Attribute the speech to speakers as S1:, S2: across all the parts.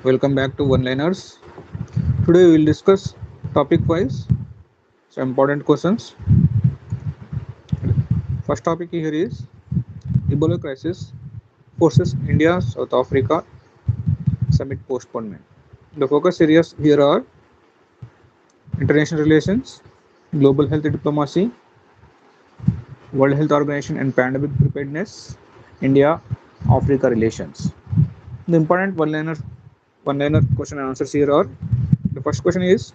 S1: Welcome back to One Liners. Today we will discuss topic wise some important questions. First topic here is Ebola crisis forces India South Africa summit postponement. The focus areas here are international relations, global health diplomacy, World Health Organization and pandemic preparedness, India Africa relations. The important one liner question and answers here are: the first question is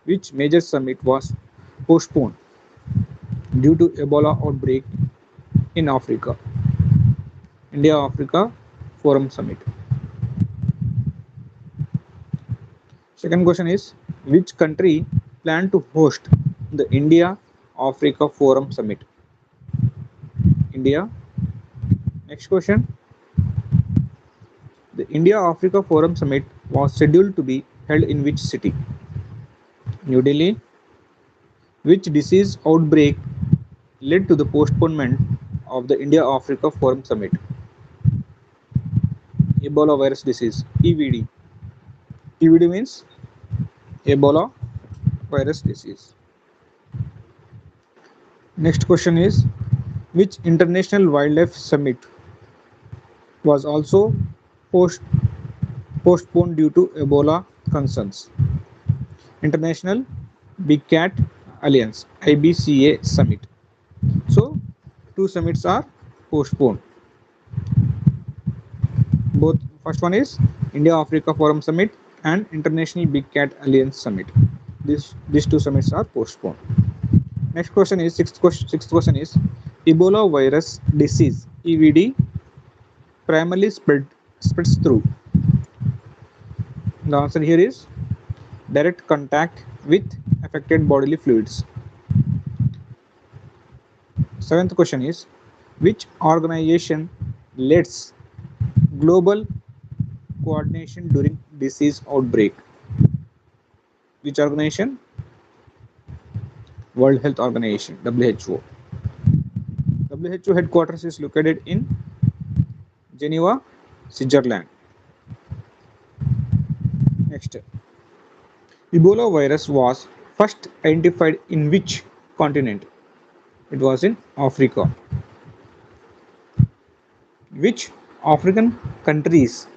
S1: which major summit was postponed due to Ebola outbreak in Africa? India Africa Forum Summit. Second question is which country planned to host the India Africa Forum Summit? India. Next question, the India Africa Forum Summit was scheduled to be held in which city? New Delhi. Which disease outbreak led to the postponement of the India Africa Forum Summit? Ebola virus disease, EVD. EVD means Ebola virus disease. Next question is which international wildlife summit was also postponed due to Ebola concerns? International Big Cat Alliance, IBCA summit. So two summits are postponed. Both first one is India Africa Forum Summit and International Big Cat Alliance Summit. These two summits are postponed. Next question is sixth question is Ebola virus disease EVD primarily spreads through. The answer here is direct contact with affected bodily fluids. Seventh question is which organization leads global coordination during disease outbreak? Which organization? World Health Organization, WHO. WHO headquarters is located in Geneva, Switzerland. Next, Ebola virus was first identified in which continent? It was in Africa. Which African countries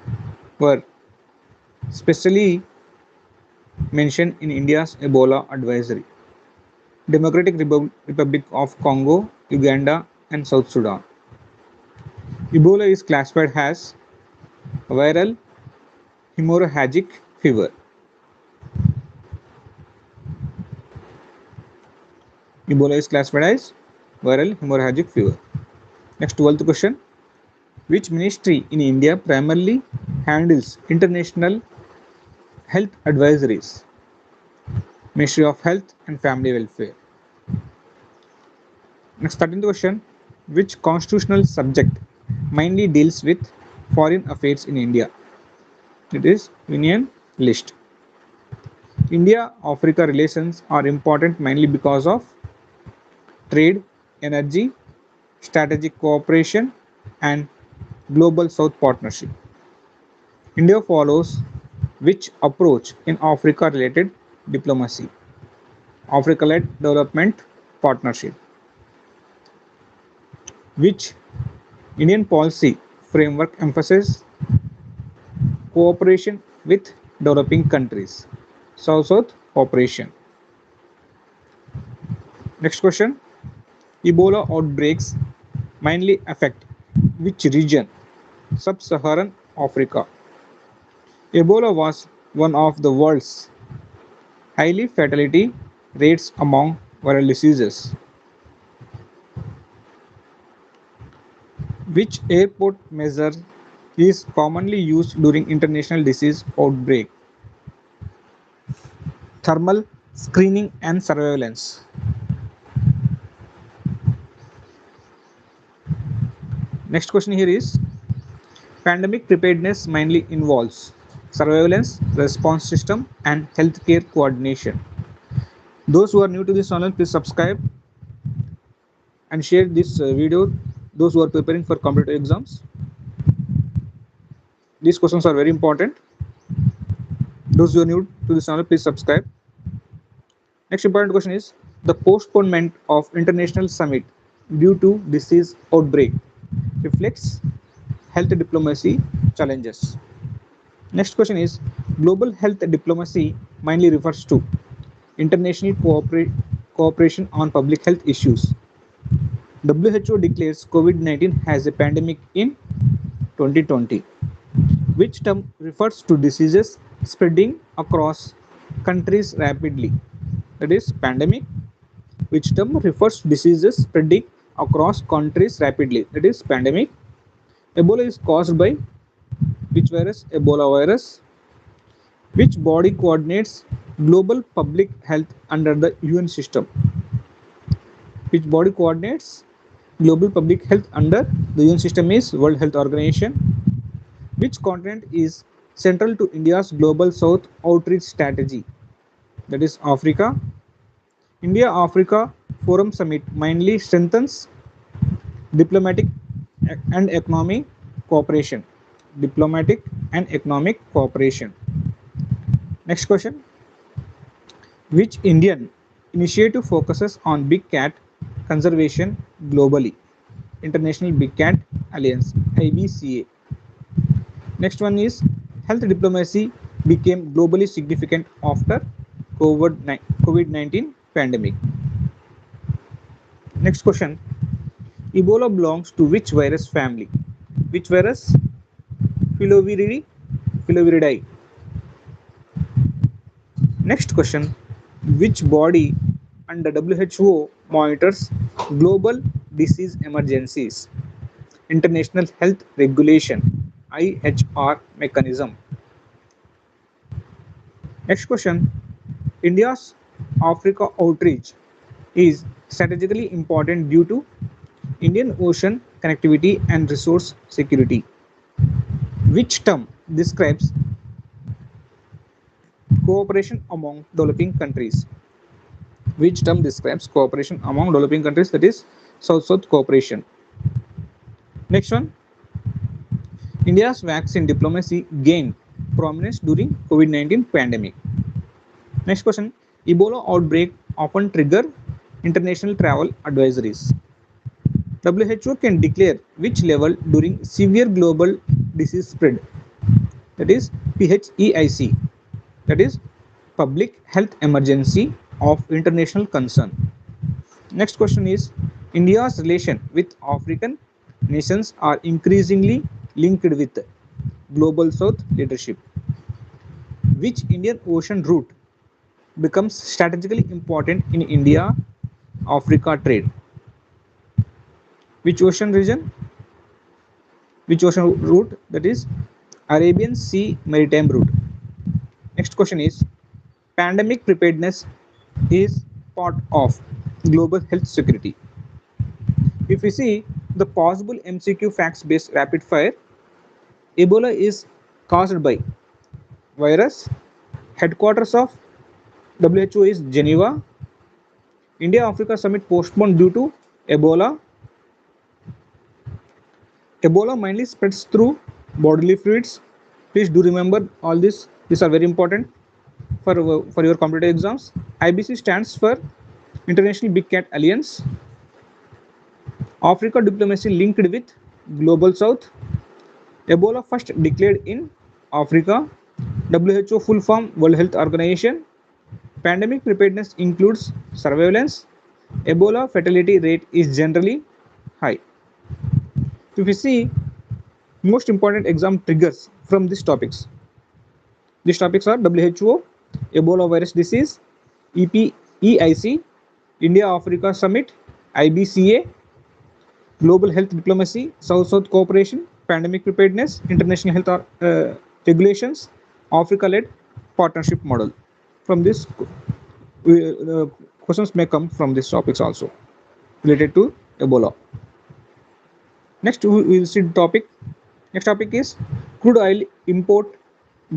S1: were specially mentioned in India's Ebola advisory? Democratic Republic of Congo, Uganda, and South Sudan. Ebola is classified as viral hemorrhagic fever. Ebola is classified as viral hemorrhagic fever. Next, 12th question. Which ministry in India primarily handles international health advisories? Ministry of Health and Family Welfare. Next, 13th question. Which constitutional subject mainly deals with foreign affairs in India? It is Union List. India-Africa relations are important mainly because of trade, energy, strategic cooperation, and Global South Partnership. India follows which approach in Africa-related diplomacy? Africa-led development partnership. Which Indian policy framework emphasizes cooperation with developing countries? South-South cooperation. Next question. Ebola outbreaks mainly affect which region? Sub-Saharan Africa. Ebola was one of the world's highly fatality rates among viral diseases. Which airport measure is commonly used during international disease outbreak? Thermal screening and surveillance. Next question here is pandemic preparedness mainly involves surveillance, response system, and healthcare coordination. Those who are new to this channel, please subscribe and share this video. Those who are preparing for competitive exams, these questions are very important. Those who are new to this channel, please subscribe. Next important question is the postponement of international summit due to disease outbreak reflects health diplomacy challenges. Next question is global health diplomacy mainly refers to international cooperation on public health issues. WHO declares COVID-19 as a pandemic in 2020, which term refers to diseases spreading across countries rapidly. That is pandemic, which term refers to diseases spreading across countries rapidly. That is pandemic. Ebola is caused by which virus? Ebola virus. Which body coordinates global public health under the UN system? Which body coordinates global public health under the UN system is World Health Organization. Which continent is central to India's Global South outreach strategy? That is Africa. India-Africa Forum Summit mainly strengthens diplomatic and economic cooperation. Diplomatic and economic cooperation. Next question. Which Indian initiative focuses on big cat conservation globally? International Big Cat Alliance, IBCA. Next one is health diplomacy became globally significant after COVID-19 pandemic. Next question. Ebola belongs to which virus family? Which virus? Filoviridae. Next question. Which body under WHO monitors global disease emergencies? International Health Regulation, IHR mechanism. Next question. India's Africa outreach is strategically important due to Indian Ocean connectivity and resource security. Which term describes cooperation among developing countries? Which term describes cooperation among developing countries? That is South-South cooperation. Next one. India's vaccine diplomacy gained prominence during COVID-19 pandemic. Next question. Ebola outbreak often trigger international travel advisories. WHO can declare which level during severe global disease spread? That is PHEIC. That is public health emergency of international concern. Next question is India's relation with African nations are increasingly linked with Global South leadership. Which Indian Ocean route becomes strategically important in India-Africa trade? Which ocean region? Which ocean route? That is Arabian Sea maritime route. Next question is pandemic preparedness is part of global health security. If we see the possible MCQ facts based rapid fire, Ebola is caused by virus. Headquarters of WHO is Geneva. India-Africa summit postponed due to Ebola. Ebola mainly spreads through bodily fluids. Please do remember all this. These are very important for your competitive exams. IBC stands for International Big Cat Alliance. Africa diplomacy linked with Global South. Ebola first declared in Africa. WHO full form World Health Organization. Pandemic preparedness includes surveillance. Ebola fatality rate is generally high. If we see most important exam triggers from these topics are WHO, Ebola virus disease, EIC, India-Africa summit, IBCA, global health diplomacy, South-South cooperation, pandemic preparedness, international health regulations, Africa-led partnership model. From this, questions may come from these topics also related to Ebola. Next, we will see the topic. Next topic is crude oil import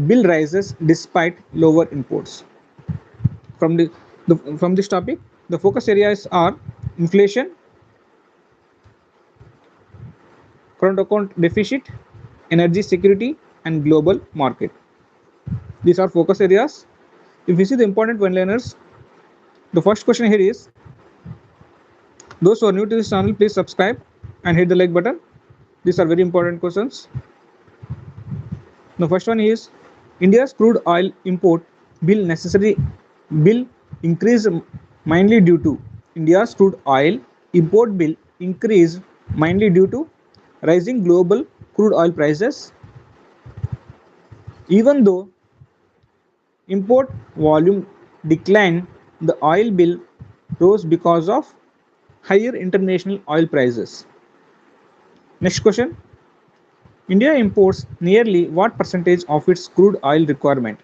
S1: bill rises despite lower imports. From this topic, the focus areas are inflation, current account deficit, energy security, and global market. These are focus areas. If we see the important one-liners, the first question here is, those who are new to this channel, please subscribe and hit the like button. These are very important questions. The first one is, India's crude oil import bill increased mainly due to India's crude oil import bill increased mainly due to rising global crude oil prices. Even though import volume declined, the oil bill rose because of higher international oil prices. Next question. India imports nearly what percentage of its crude oil requirement?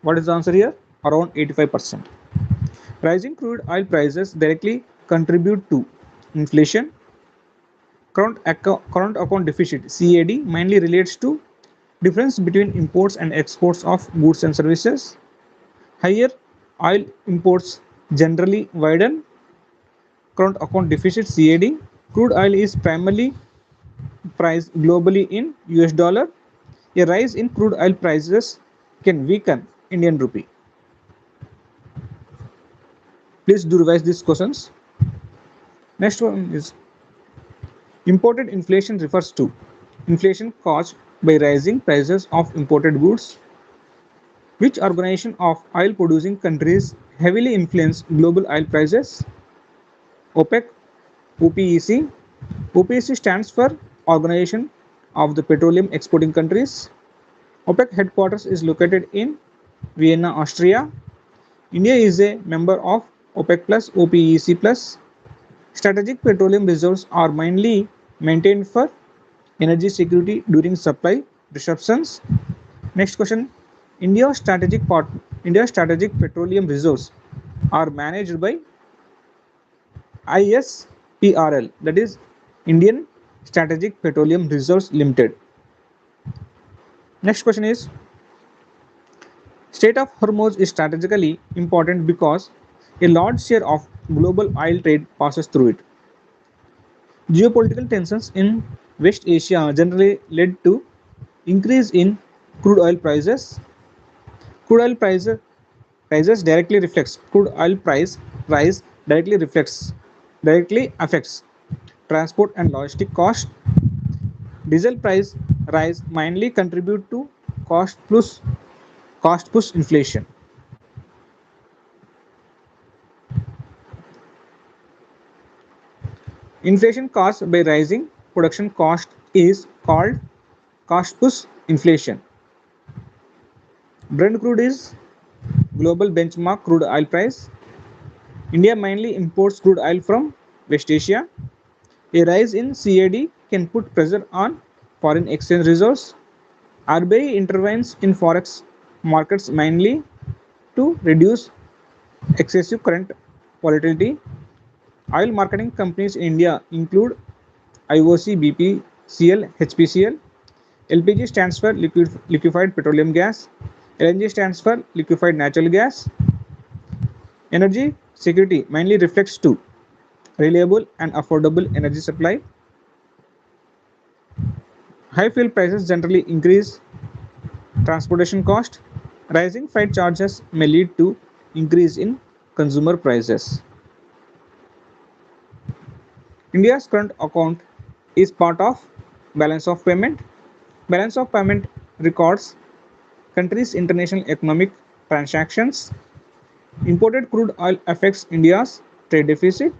S1: What is the answer here? Around 85%. Rising crude oil prices directly contribute to inflation. Current account deficit (CAD) mainly relates to difference between imports and exports of goods and services. Higher oil imports generally widen current account deficit (CAD). Crude oil is primarily priced globally in US dollar. A rise in crude oil prices can weaken Indian rupee. Please do revise these questions. Next one is, imported inflation refers to inflation caused by rising prices of imported goods. Which organization of oil producing countries heavily influence global oil prices? OPEC, OPEC. OPEC stands for Organization of the Petroleum Exporting Countries. OPEC headquarters is located in Vienna, Austria. India is a member of OPEC plus OPEC plus. Strategic petroleum reserves are mainly maintained for energy security during supply disruptions. Next question. India's strategic petroleum reserves are managed by ISPRL, that is Indian Strategic Petroleum Reserves Limited. Next question is, Strait of Hormuz is strategically important because a large share of global oil trade passes through it. Geopolitical tensions in West Asia generally led to increase in crude oil prices. Crude oil prices crude oil price rise directly affects transport and logistic cost. Diesel price rise mainly contribute to cost plus cost push inflation. Inflation caused by rising production cost is called cost push inflation. Brent crude is global benchmark crude oil price. India mainly imports crude oil from West Asia. A rise in CAD can put pressure on foreign exchange reserves. RBI intervenes in forex markets mainly to reduce excessive current volatility. Oil marketing companies in India include IOC, BPCL, HPCL. LPG stands for liquefied petroleum gas. LNG stands for liquefied natural gas. Energy security mainly reflects to reliable and affordable energy supply. High fuel prices generally increase transportation cost. Rising freight charges may lead to increase in consumer prices. India's current account is part of balance of payment. Balance of payment records countries' international economic transactions. Imported crude oil affects India's trade deficit.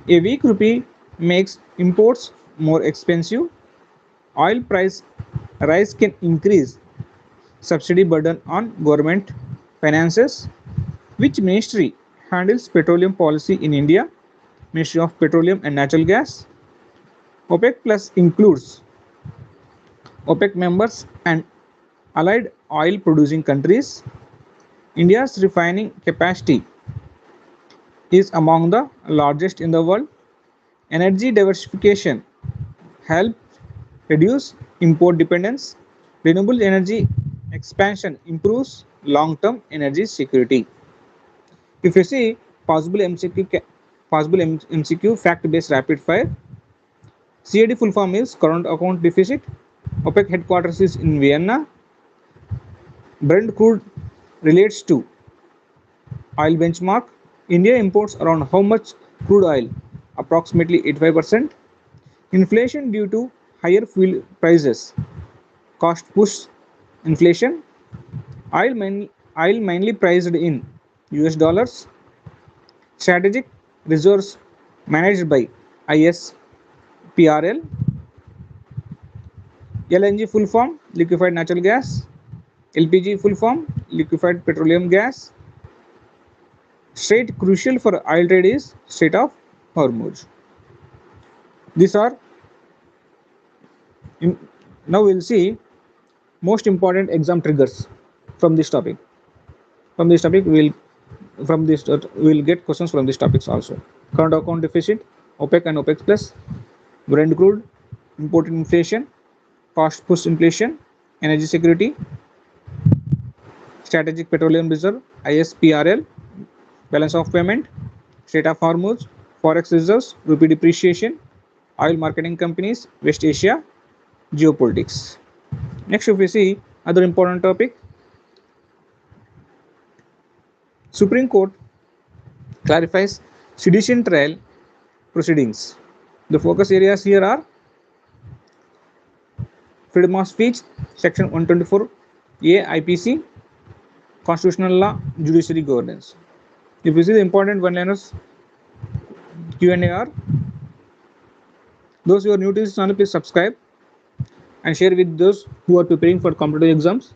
S1: A weak rupee makes imports more expensive. Oil price rise can increase subsidy burden on government finances. Which ministry handles petroleum policy in India? Ministry of Petroleum and Natural Gas. OPEC Plus includes OPEC members and allied oil producing countries. India's refining capacity is among the largest in the world. Energy diversification helps reduce import dependence. Renewable energy expansion improves long-term energy security. If you see possible MCQ fact-based rapid fire, CAD full form is current account deficit. OPEC headquarters is in Vienna. Brent crude relates to oil benchmark. India imports around how much crude oil? Approximately 85%. Inflation due to higher fuel prices. Cost push inflation. Oil mainly priced in US dollars. Strategic reserves managed by ISPRL. LNG full form liquefied natural gas. LPG full form liquefied petroleum gas. Strait crucial for oil trade is Strait of Hormuz. These are now we'll see most important exam triggers from this topic. From this topic, we'll get questions from these topics also. Current account deficit, OPEC and OPEC plus, Brent crude, imported inflation, cost push inflation, energy security, strategic petroleum reserve, ISPRL, balance of payment, Strait of Hormuz, forex reserves, rupee depreciation, oil marketing companies, West Asia, geopolitics. Next, if we see other important topic, Supreme Court clarifies sedition trial proceedings. The focus areas here are freedom of speech, section 124A IPC, constitutional law, judiciary governance. If you see the important one-liners Q&A are, those who are new to this channel, please subscribe and share with those who are preparing for competitive exams.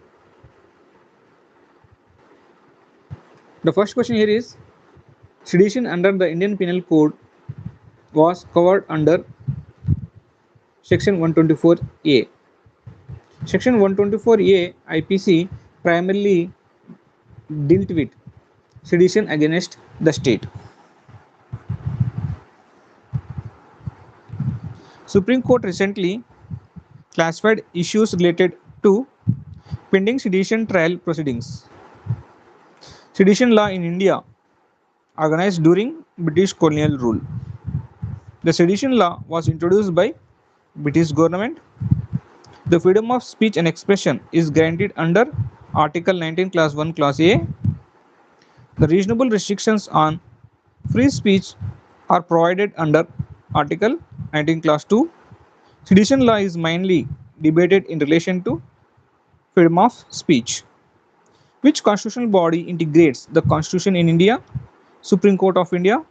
S1: The first question here is, sedition under the Indian Penal Code was covered under section 124A. Section 124A IPC primarily dealt with sedition against the state. Supreme Court recently classified issues related to pending sedition trial proceedings. Sedition law in India organized during British colonial rule. The sedition law was introduced by British government. The freedom of speech and expression is guaranteed under Article 19 Class 1 Class A. The reasonable restrictions on free speech are provided under Article 19 Class 2. Sedition law is mainly debated in relation to freedom of speech. Which constitutional body integrates the Constitution in India? Supreme Court of India.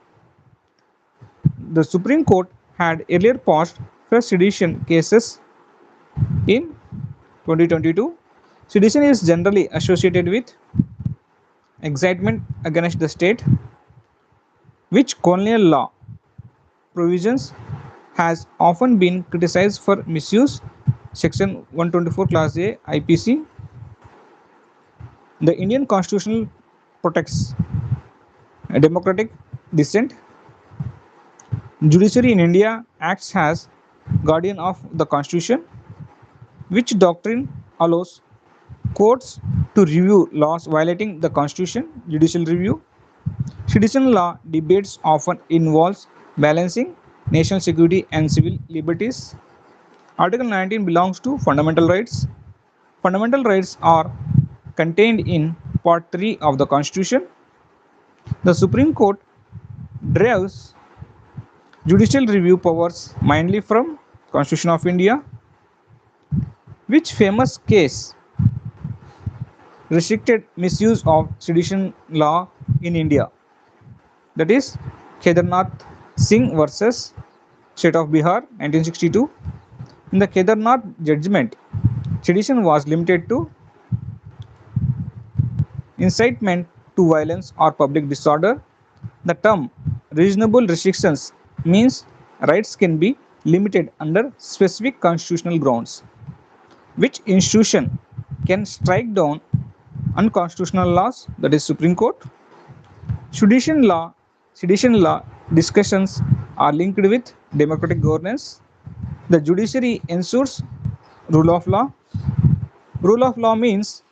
S1: The Supreme Court had earlier passed first sedition cases in 2022. Sedition is generally associated with excitement against the state, which colonial law provisions has often been criticized for misuse. Section 124 Class A IPC. The Indian Constitution protects democratic dissent. Judiciary in India acts as guardian of the Constitution. Which doctrine allows courts to review laws violating the Constitution? Judicial review. Citizen law debates often involves balancing national security and civil liberties. Article 19 belongs to fundamental rights. Fundamental rights are contained in Part 3 of the Constitution. The Supreme Court derives judicial review powers mainly from Constitution of India. Which famous case restricted misuse of sedition law in India? That is Kedarnath Singh versus State of Bihar 1962. In the Kedarnath judgment, sedition was limited to incitement to violence or public disorder. The term reasonable restrictions means rights can be limited under specific constitutional grounds. Which institution can strike down unconstitutional laws? That is Supreme Court. Sedition law discussions are linked with democratic governance. The judiciary ensures rule of law. Rule of law means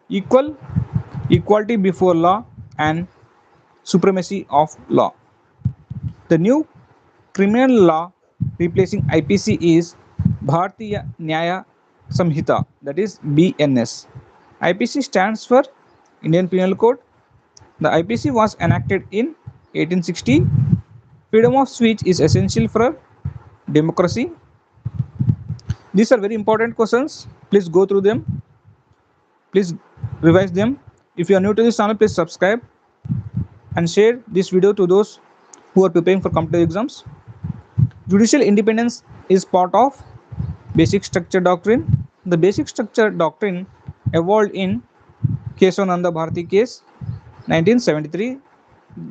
S1: equality before law and supremacy of law. The new criminal law replacing IPC is Bharatiya Nyaya Samhita, that is BNS. IPC stands for Indian Penal Code. The IPC was enacted in 1860. Freedom of speech is essential for democracy. These are very important questions. Please go through them. Please revise them. If you are new to this channel, please subscribe and share this video to those who are preparing for competitive exams. Judicial independence is part of basic structure doctrine. The basic structure doctrine evolved in Kesavananda Bharati case 1973.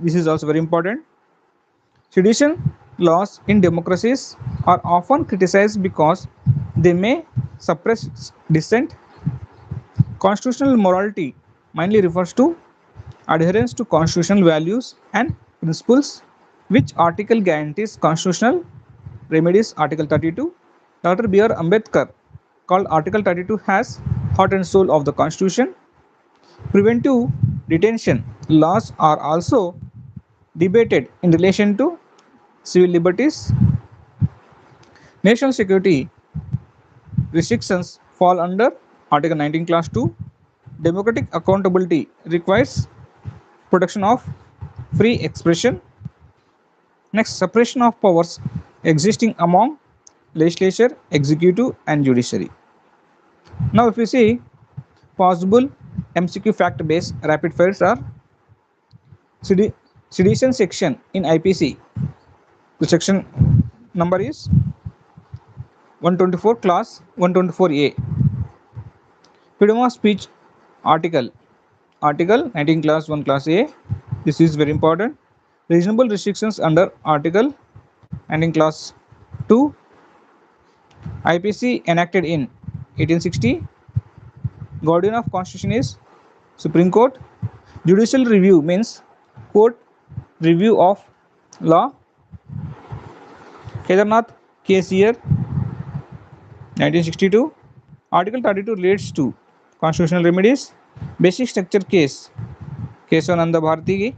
S1: This is also very important. Sedition laws in democracies are often criticized because they may suppress dissent. Constitutional morality mainly refers to adherence to constitutional values and principles. Which article guarantees constitutional remedies? Article 32. Dr. B.R. Ambedkar called Article 32 as heart and soul of the Constitution. Preventive detention laws are also debated in relation to civil liberties. National security restrictions fall under Article 19 Class 2. Democratic accountability requires protection of free expression. Next, separation of powers existing among legislature, executive and judiciary. Now if you see possible MCQ fact based rapid fires are sedition section in IPC. The section number is 124 class 124A. Freedom of speech article 19 class 1 class A. This is very important. Reasonable restrictions under article 19 class 2. IPC enacted in 1860. Guardian of Constitution is Supreme Court. Judicial review means court review of law. Kedarnath case year 1962. Article 32 relates to constitutional remedies. Basic structure case Kesavananda Bharati.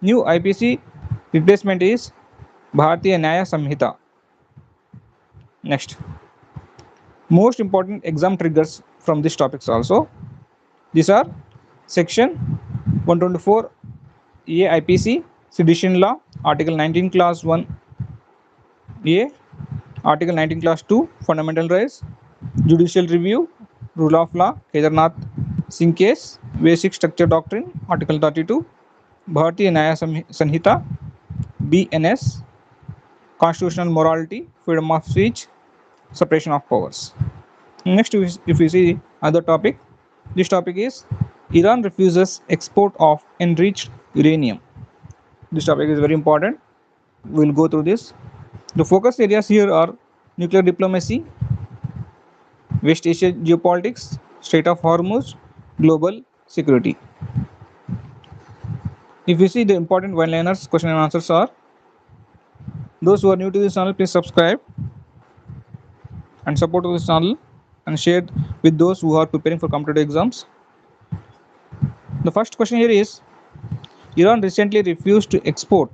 S1: New IPC replacement is Bharatiya Nyaya Samhita. Next, most important exam triggers from these topics also. These are section 124 A IPC sedition law, Article 19 class 1 A, Article 19 class 2 fundamental rights, judicial review, rule of law, Kedarnath Singh case, basic structure doctrine, Article 32, Bharatiya Nyaya Samhita, BNS, constitutional morality, freedom of speech, separation of powers. Next, if we see other topic, this topic is Iran refuses export of enriched uranium. This topic is very important. We will go through this. The focus areas here are nuclear diplomacy, West Asia geopolitics, Strait of Hormuz, global security. If you see the important one-liners, question and answers are. Those who are new to this channel, please subscribe and support this channel and share with those who are preparing for competitive exams. The first question here is, Iran recently refused to export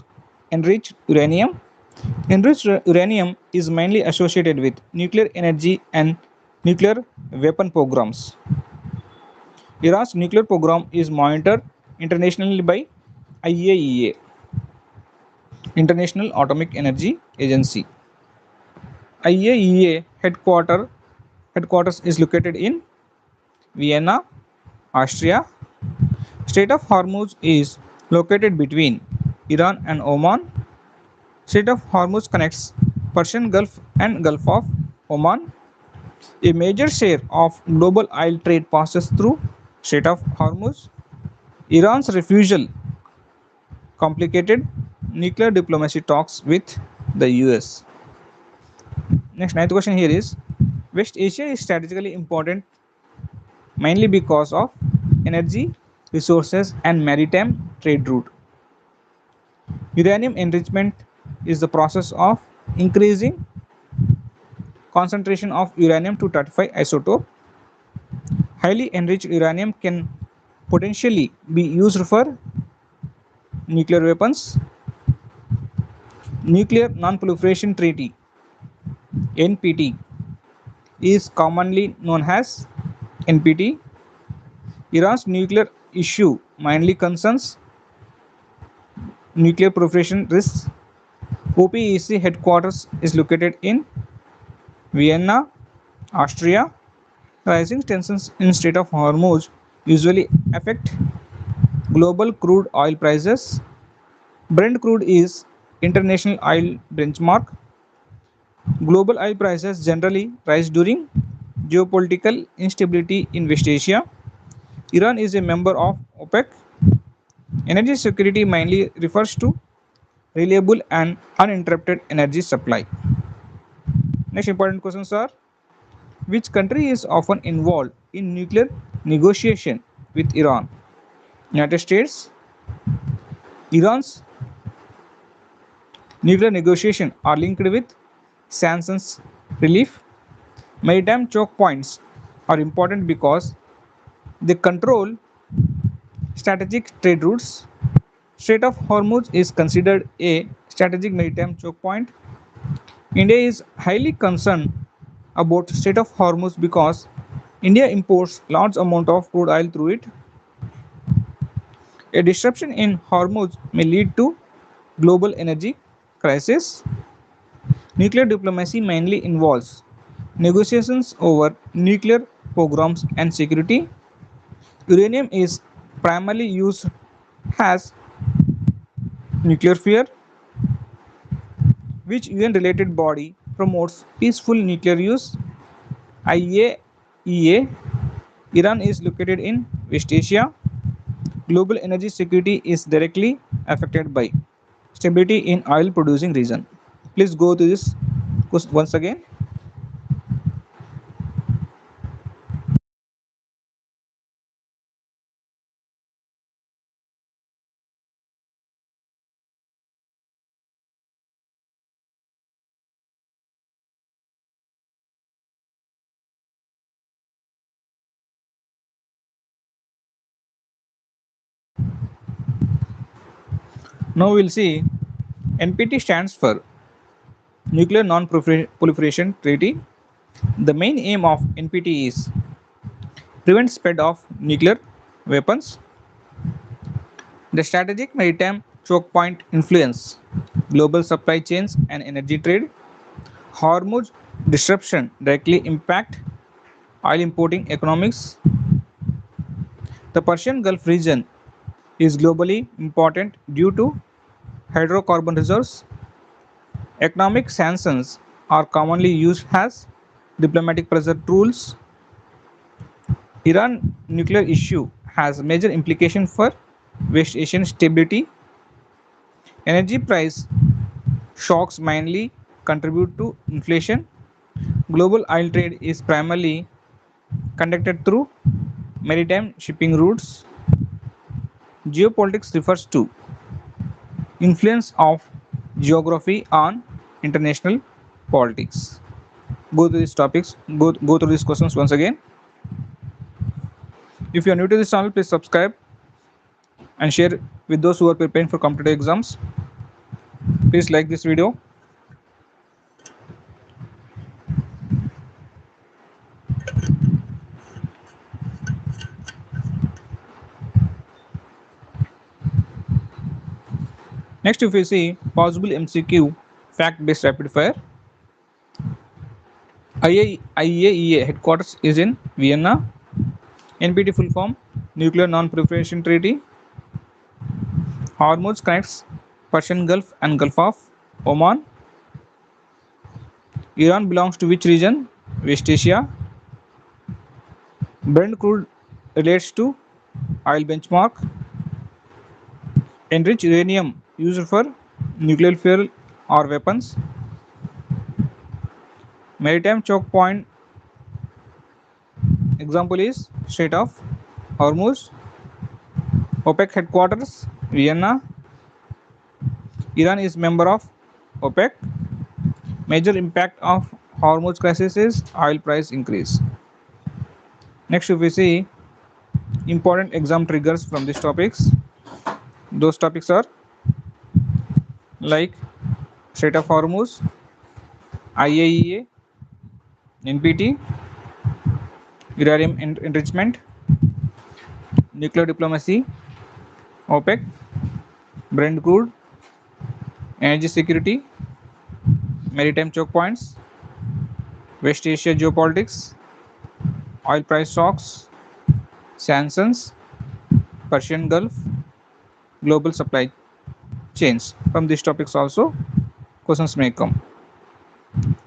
S1: enriched uranium. Enriched uranium is mainly associated with nuclear energy and nuclear weapon programs. Iran's nuclear program is monitored internationally by IAEA, International Atomic Energy Agency. IAEA headquarters is located in Vienna, Austria. Strait of Hormuz is located between Iran and Oman. Strait of Hormuz connects Persian Gulf and Gulf of Oman. A major share of global oil trade passes through Strait of Hormuz. Iran's refusal complicated nuclear diplomacy talks with the US. Next, ninth question here is, West Asia is strategically important mainly because of energy, resources and maritime trade route. Uranium enrichment is the process of increasing concentration of uranium to 35 isotope. Highly enriched uranium can potentially be used for nuclear weapons. Nuclear Non-Proliferation Treaty (NPT) is commonly known as NPT. Iran's nuclear issue mainly concerns nuclear proliferation risks. OPEC headquarters is located in Vienna, Austria. Rising tensions in Strait of Hormuz usually affect global crude oil prices. Brent crude is international oil benchmark. Global oil prices generally rise during geopolitical instability in West Asia. Iran is a member of OPEC. Energy security mainly refers to reliable and uninterrupted energy supply. Next important questions are: which country is often involved in nuclear negotiation with Iran? United States. Iran's nuclear negotiations are linked with sanctions relief. Maritime choke points are important because they control strategic trade routes. Strait of Hormuz is considered a strategic maritime choke point. India is highly concerned about Strait of Hormuz because India imports large amount of crude oil through it. A disruption in Hormuz may lead to global energy crisis. Nuclear diplomacy mainly involves negotiations over nuclear programs and security. Uranium is primarily used as nuclear fuel, which UN related body promotes peaceful nuclear use. IAEA. Iran is located in West Asia. Global energy security is directly affected by stability in oil producing region. Please go to this once again. Now we'll see NPT stands for Nuclear Non-Proliferation Treaty. The main aim of NPT is prevent spread of nuclear weapons. The strategic maritime choke point influence global supply chains and energy trade. Hormuz disruption directly impact oil importing economics. The Persian Gulf region is globally important due to hydrocarbon reserves. Economic sanctions are commonly used as diplomatic pressure tools. Iran nuclear issue has major implications for West Asian stability. Energy price shocks mainly contribute to inflation. Global oil trade is primarily conducted through maritime shipping routes. Geopolitics refers to influence of geography on international politics. Go through these topics, go through these questions once again. If you are new to this channel, please subscribe and share with those who are preparing for competitive exams. Please like this video. Next, if we see possible MCQ fact-based rapid fire. IAEA headquarters is in Vienna. NPT full form Nuclear Non-Proliferation Treaty. Hormuz connects Persian Gulf and Gulf of Oman. Iran belongs to which region? West Asia. Brent crude relates to oil benchmark. Enriched uranium used for nuclear fuel or weapons. Maritime choke point example is Strait of Hormuz. OPEC headquarters Vienna. Iran is member of OPEC. Major impact of Hormuz crisis is oil price increase. Next, if we see important exam triggers from these topics, those topics are like Strait of Hormuz, IAEA, NPT, uranium enrichment, nuclear diplomacy, OPEC, Brent crude, energy security, maritime choke points, West Asia geopolitics, oil price shocks, sanctions, Persian Gulf, global supply chains. From these topics also questions may come.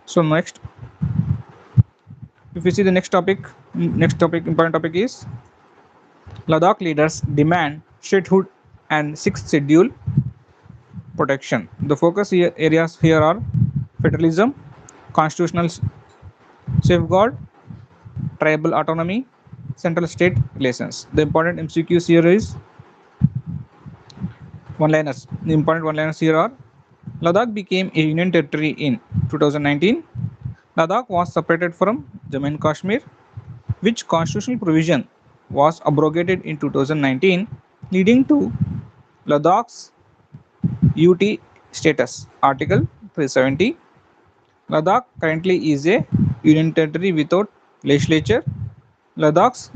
S1: So next, if we see the next topic, important topic is Ladakh leaders demand statehood and sixth schedule protection. The focus areas here are federalism, constitutional safeguard, tribal autonomy, central state relations. The important MCQs here is one-liners. The important one-liners here are Ladakh became a union territory in 2019. Ladakh was separated from Jammu and Kashmir, which constitutional provision was abrogated in 2019, leading to Ladakh's UT status. Article 370. Ladakh currently is a union territory without legislature. Ladakh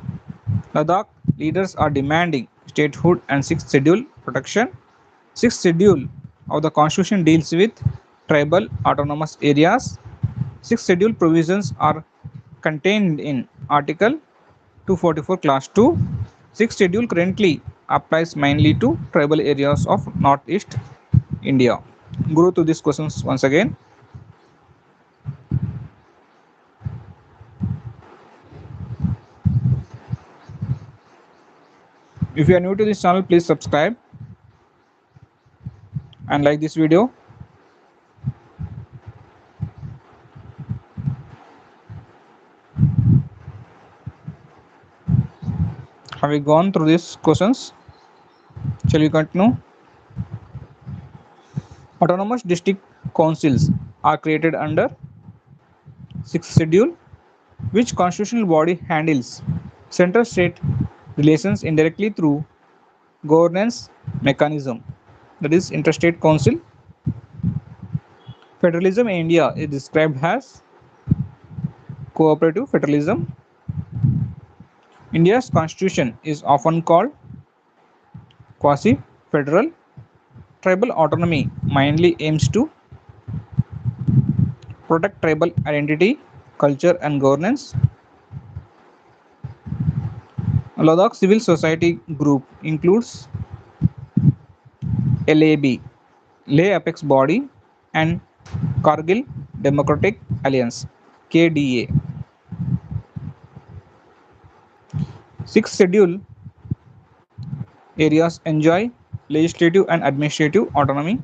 S1: leaders are demanding statehood and sixth schedule protection. Sixth schedule of the constitution deals with tribal autonomous areas. Sixth schedule provisions are contained in Article 244 Class 2. Sixth schedule currently applies mainly to tribal areas of Northeast India. Go to these questions once again. If you are new to this channel, please subscribe and like this video. Have we gone through these questions? Shall we continue? Autonomous district councils are created under sixth schedule. Which constitutional body handles central state relations indirectly through governance mechanism? That is interstate council. Federalism in India is described as cooperative federalism. India's constitution is often called quasi-federal. Tribal autonomy mainly aims to protect tribal identity, culture and governance. Ladakh civil society group includes LAB, Leh Apex Body, and Kargil Democratic Alliance, KDA. Sixth schedule areas enjoy legislative and administrative autonomy.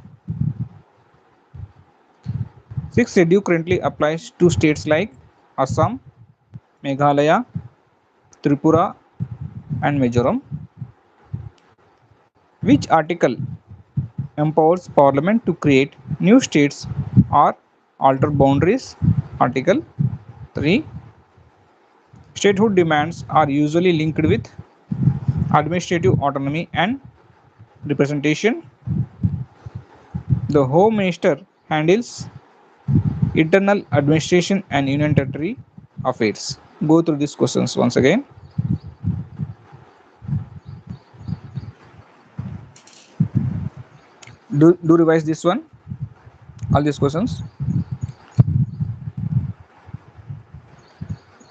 S1: Sixth schedule currently applies to states like Assam, Meghalaya, Tripura, and Mizoram. Which article empowers Parliament to create new states or alter boundaries? Article 3. Statehood demands are usually linked with administrative autonomy and representation. The Home Minister handles internal administration and union territory affairs. Go through these questions once again. Do revise this one, all these questions.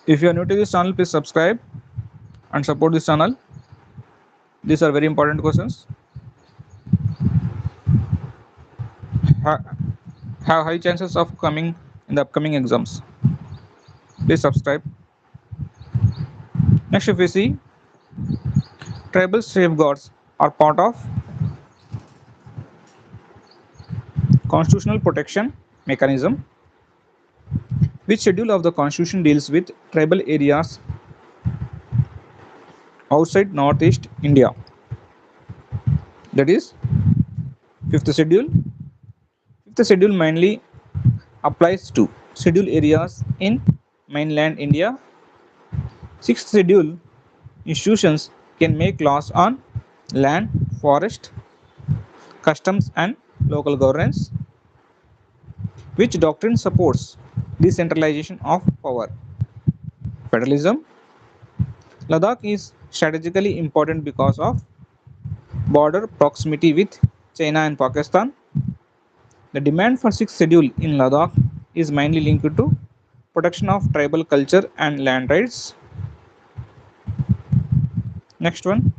S1: If you are new to this channel, please subscribe and support this channel. These are very important questions. Have high chances of coming in the upcoming exams. Please subscribe. Next, if we see, tribal safeguards are part of constitutional protection mechanism. Which schedule of the constitution deals with tribal areas outside Northeast India? That is fifth schedule. Fifth schedule mainly applies to scheduled areas in mainland India. Sixth schedule institutions can make laws on land, forest, customs and local governance. Which doctrine supports decentralization of power? Federalism. Ladakh is strategically important because of border proximity with China and Pakistan. The demand for sixth schedule in Ladakh is mainly linked to protection of tribal culture and land rights. Next one,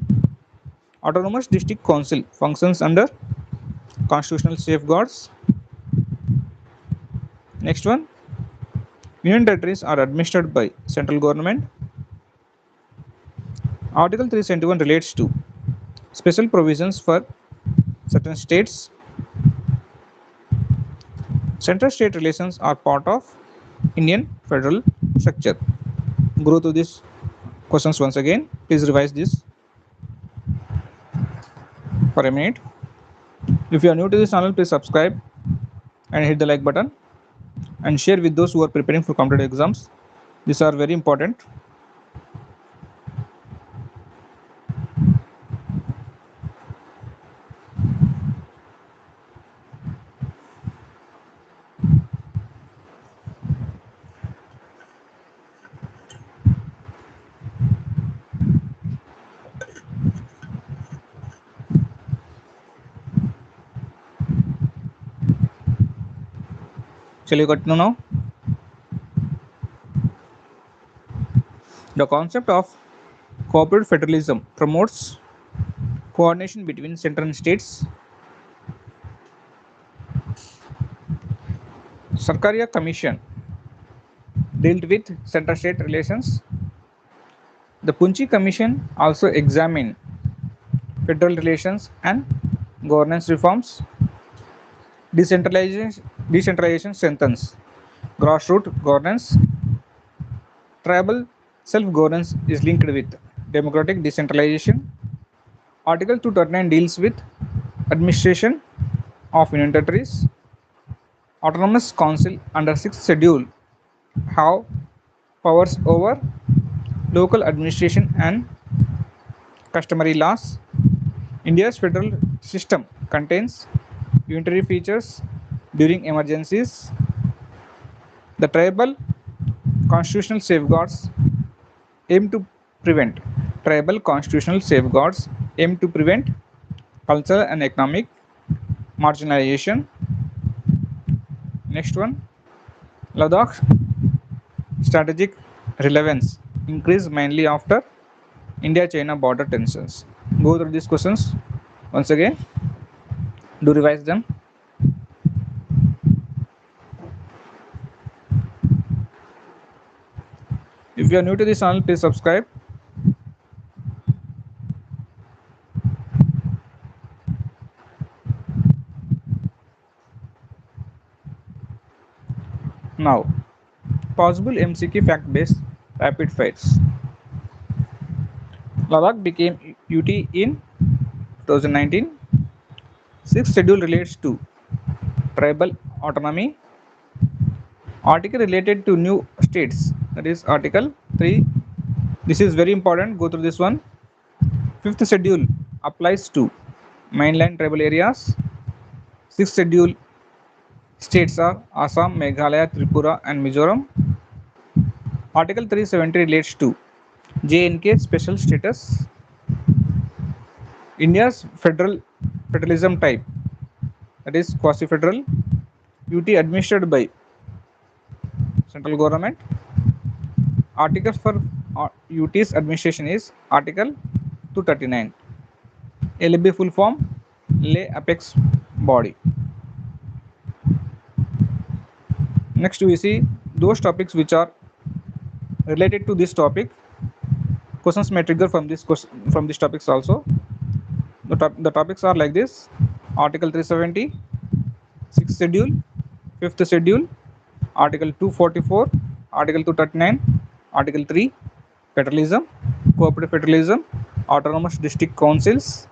S1: Autonomous District Council functions under constitutional safeguards. Next one, Union territories are administered by central government. Article 371 relates to special provisions for certain states. Central-state relations are part of Indian federal structure. Go through these questions once again. Please revise this for a minute. If you are new to this channel, please subscribe and hit the like button and share with those who are preparing for competitive exams. These are very important. Shall we continue now? The concept of cooperative federalism promotes coordination between central and states. Sarkaria Commission dealt with central-state relations. The Punchi Commission also examined federal relations and governance reforms. Decentralization strengthens grassroots governance. Tribal self-governance is linked with democratic decentralization. Article 239 deals with administration of union territories. Autonomous Council under 6th schedule have powers over local administration and customary laws. India's federal system contains unitary features during emergencies. The tribal constitutional safeguards aim to prevent cultural and economic marginalization. Next one, Ladakh's strategic relevance increased mainly after India-China border tensions. Go through these questions once again. Do revise them. If you are new to this channel, please subscribe. Now, possible MCQ fact-based rapid fires. Ladakh became UT in 2019. Sixth schedule relates to tribal autonomy. Article related to new states, that is Article 3. This is very important. Go through this one. Fifth schedule applies to mainland tribal areas. Sixth schedule states are Assam, Meghalaya, Tripura, and Mizoram. Article 370 relates to JNK special status. India's federalism type, that is quasi-federal. UT administered by central government. Article for UT's administration is Article 239. LAB full form, lay apex body. Next we see those topics which are related to this topic. Questions may trigger from these topics also. The topics are like this: Article 370, 6th schedule, 5th schedule, Article 244, Article 239, Article 3, federalism, cooperative federalism, autonomous district councils,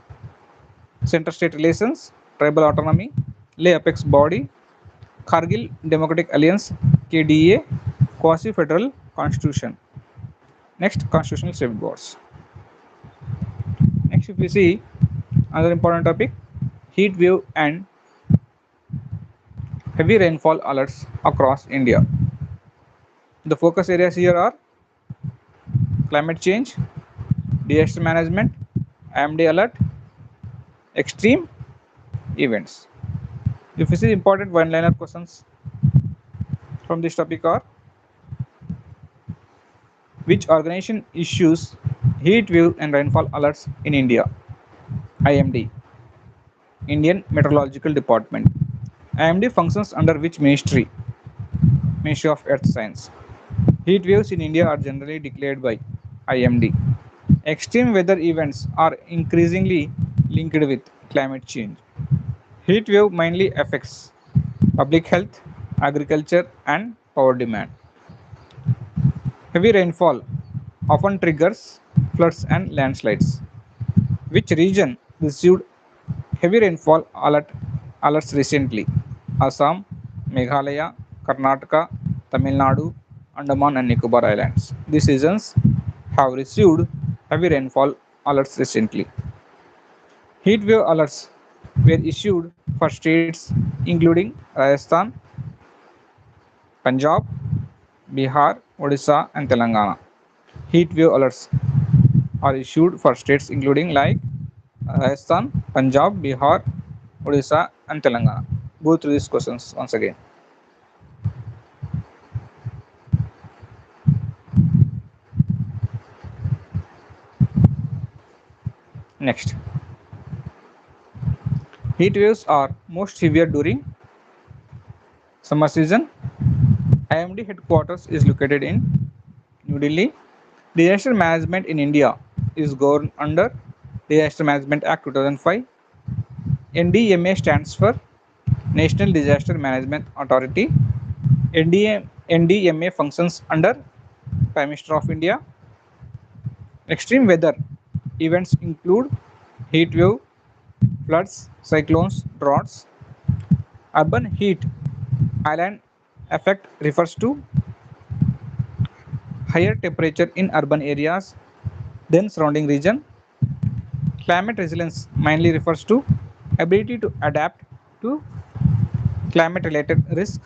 S1: center-state relations, tribal autonomy, lay apex body, Kargil Democratic Alliance KDA, quasi-federal constitution. Next, constitutional safeguards. Next, if we see another important topic, heat wave and heavy rainfall alerts across India. The focus areas here are climate change, disaster management, IMD alert, extreme events. If you see important one-liner questions from this topic are: which organization issues heat wave and rainfall alerts in India? IMD, Indian Meteorological Department. IMD functions under which ministry? Ministry of Earth Science. Heat waves in India are generally declared by IMD. Extreme weather events are increasingly linked with climate change. Heat wave mainly affects public health, agriculture, and power demand. Heavy rainfall often triggers floods and landslides. Which region received heavy rainfall alerts recently? Assam, Meghalaya, Karnataka, Tamil Nadu, Andaman and Nicobar Islands. These regions have received heavy rainfall alerts recently. Heat wave alerts were issued for states including Rajasthan, Punjab, Bihar, Odisha, and Telangana. Heat wave alerts are issued for states including like Rajasthan, Punjab, Bihar, Odisha, and Telangana. Go through these questions once again. Next, heat waves are most severe during summer season. IMD headquarters is located in New Delhi. Disaster management in India is governed under Disaster Management Act 2005. NDMA stands for National Disaster Management Authority. NDMA functions under Prime Minister of India. Extreme weather events include heat wave, floods, cyclones, droughts. Urban heat island effect refers to higher temperature in urban areas than surrounding region. Climate resilience mainly refers to ability to adapt to climate related risk.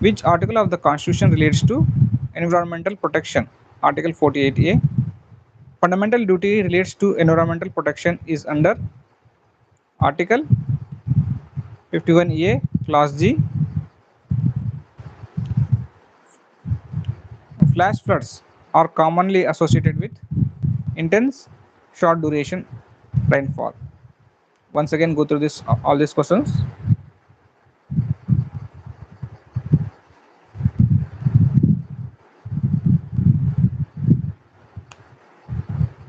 S1: Which article of the Constitution relates to environmental protection? Article 48A. Fundamental duty relates to environmental protection is under Article 51A, Clause G. Flash floods are commonly associated with intense short duration rainfall. Once again, go through this all these questions.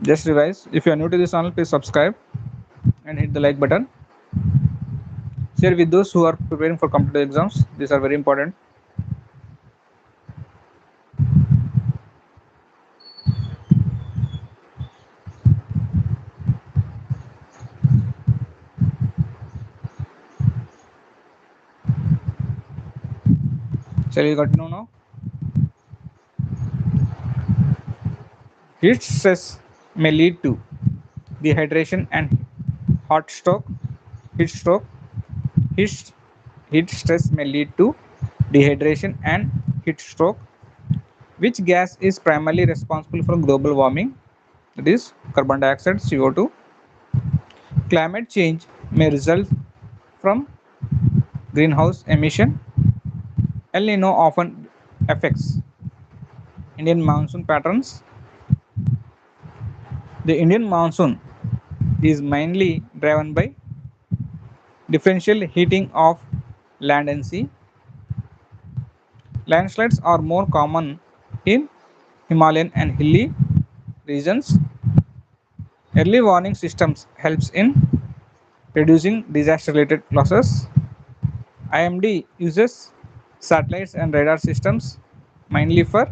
S1: Just revise. If you are new to this channel, please subscribe and hit the like button. Share with those who are preparing for competitive exams. These are very important. Shall we continue now? Heat stress may lead to dehydration and heart stroke. Heat stroke. Heat, heat stress may lead to dehydration and heat stroke. Which gas is primarily responsible for global warming? That is carbon dioxide, CO2. Climate change may result from greenhouse emission. El Nino often affects Indian monsoon patterns. The Indian monsoon is mainly driven by differential heating of land and sea. Landslides are more common in Himalayan and hilly regions. Early warning systems helps in reducing disaster related losses. IMD uses satellites and radar systems mainly for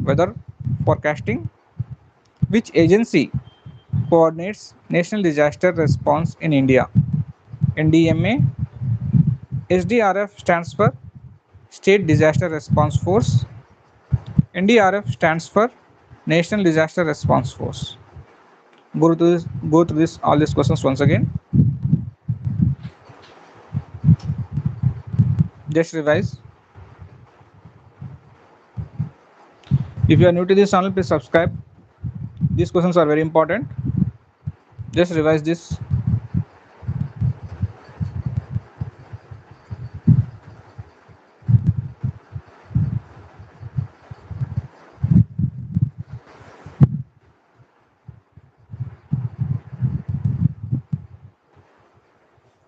S1: weather forecasting. Which agency coordinates national disaster response in India? NDMA. SDRF stands for State Disaster Response Force. NDRF stands for National Disaster Response Force. Go through this all these questions once again. Just revise. If you are new to this channel, please subscribe. These questions are very important. Just revise this.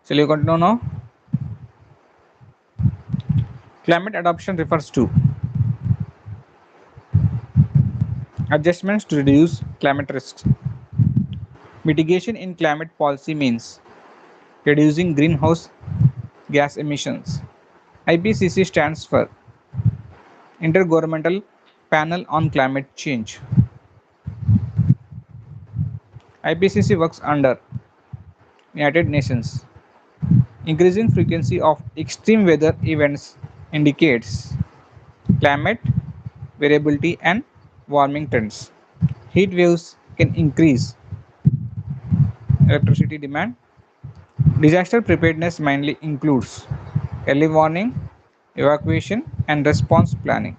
S1: Shall we continue now? Climate adaptation refers to adjustments to reduce climate risks. Mitigation in climate policy means reducing greenhouse gas emissions. IPCC stands for Intergovernmental Panel on Climate Change. IPCC works under United Nations. Increasing frequency of extreme weather events indicates climate variability and warming trends. Heat waves can increase electricity demand. Disaster preparedness mainly includes early warning, evacuation, and response planning.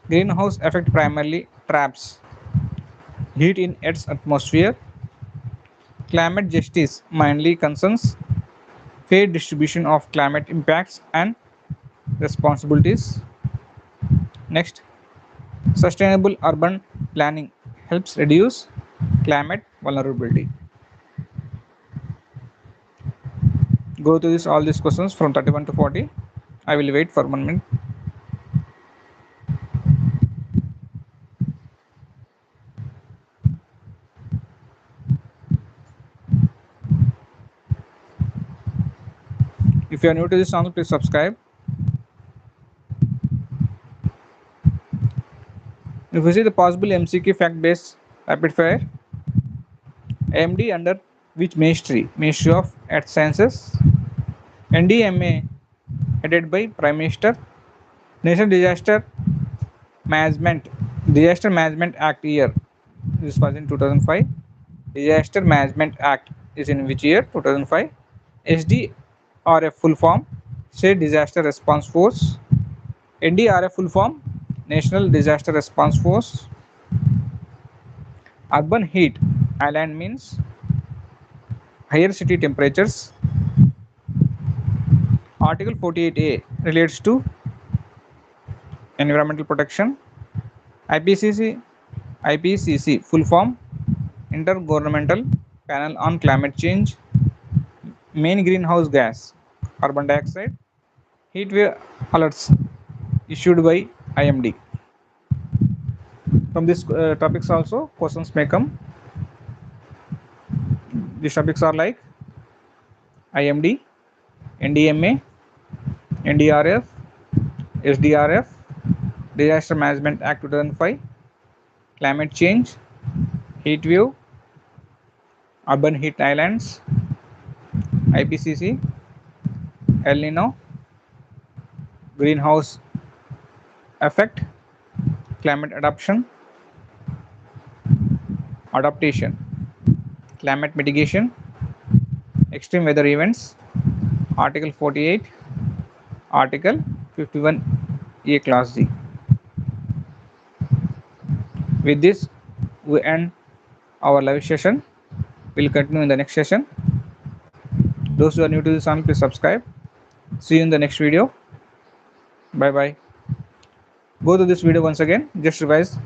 S1: Greenhouse effect primarily traps heat in Earth's atmosphere. Climate justice mainly concerns fair distribution of climate impacts and responsibilities. Next, sustainable urban planning helps reduce climate vulnerability. Go through all these questions from 31 to 40. I will wait for 1 minute. If you are new to this channel, please subscribe. If you see the possible MCQ fact-based rapid fire, AMD under which ministry? Ministry of Earth Sciences. NDMA headed by Prime Minister. National Disaster Management Act year. This was in 2005. Disaster Management Act is in which year? 2005. SDRF full form, State Disaster Response Force. NDRF full form, National Disaster Response Force. Urban heat island means higher city temperatures. Article 48A relates to environmental protection. IPCC full form, Intergovernmental Panel on Climate Change. Main greenhouse gas, carbon dioxide. Heat wave alerts issued by IMD. From these topics also questions may come. These topics are like IMD, NDMA, NDRF, SDRF, Disaster Management Act 2005, climate change, heat wave, urban heat islands, IPCC, El Nino, greenhouse effect, climate adaptation, climate mitigation, extreme weather events, Article 48, Article 51A Class G. With this, we end our live session. We'll continue in the next session. Those who are new to this channel, please subscribe. See you in the next video. Bye bye. Go to this video once again. Just revise